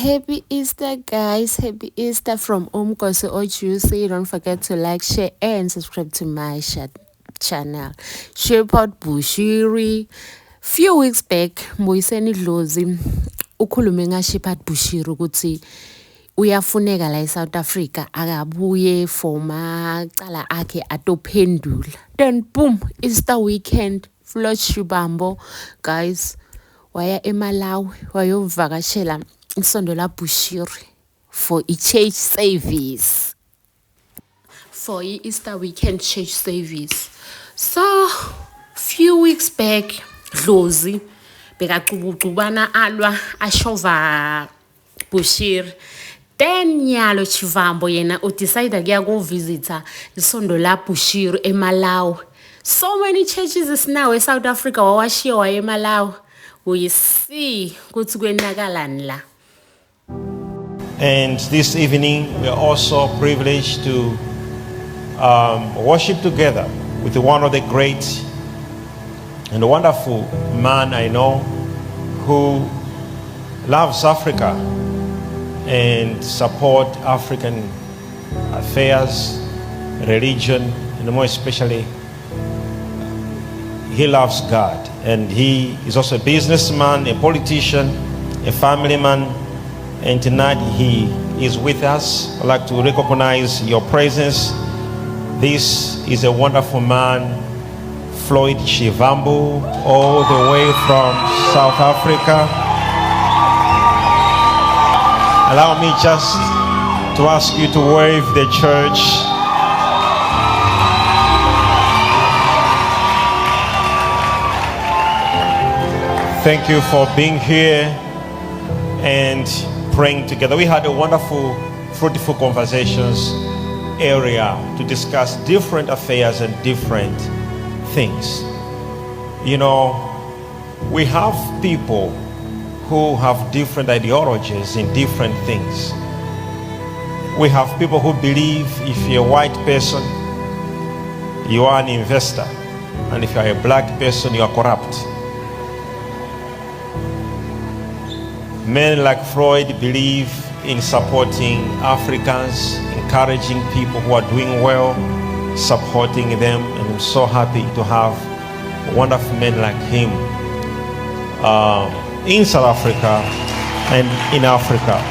Happy Easter, guys. Happy Easter from Umkosi Ojuicy. Don't forget to like, share, and subscribe to my channel. Shepherd Bushiri. Few weeks back, Moiseni Dlozi ukhulume nga Shepherd Bushiri ukuthi uyafuneka la eSouth Africa akabuye for macala akhe atophendula. Then boom, Easter weekend, Floyd shivambu, guys. Waya eMalawi wayovakashela isondo la Bushiri for church service, for Easter weekend church service. So few weeks back Dlozi bekaqubana alwa ashova Bushiri. Then nyalo shivambu yena udecide kuya go visitor isondo la Bushiri eMalawi. So many churches is now in South Africa wawashiwa eMalawi. We see ukuthi kwenakalani la. And this evening we are also privileged to worship together with one of the great and wonderful man I know who loves Africa and support African affairs, religion, and more especially he loves God, and he is also a businessman, a politician, a family man, and tonight he is with us. I'd like to recognize your presence. This is a wonderful man, Floyd Shivambu, all the way from South Africa. Allow me just to ask you to wave the church. Thank you for being here and praying together. We had a wonderful, fruitful conversations area to discuss different affairs and different things. You know, we have people who have different ideologies in different things. We have people who believe if you're a white person, you are an investor, and if you're a black person, you are corrupt. Men like Floyd believe in supporting Africans, encouraging people who are doing well, supporting them, and I'm so happy to have wonderful men like him in South Africa and in Africa.